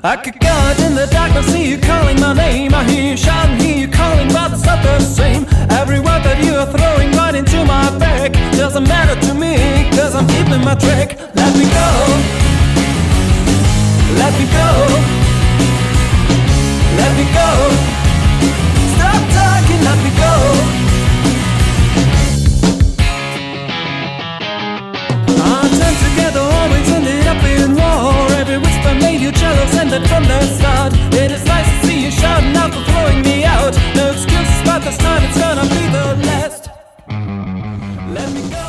I could go out in the dark, I see you calling my name. I hear you shouting, hear you calling, but it's not the same. Every word that you are throwing right into my back doesn't matter to me, cause I'm keeping my track. Let me go, let me go, let me go. Stop talking, let me go. Our time together always ended up in war. Every whisper made you jealous, ended from the start. It is nice to see you shouting out for throwing me out. No excuses, but this time it's gonna be the last. Let me go.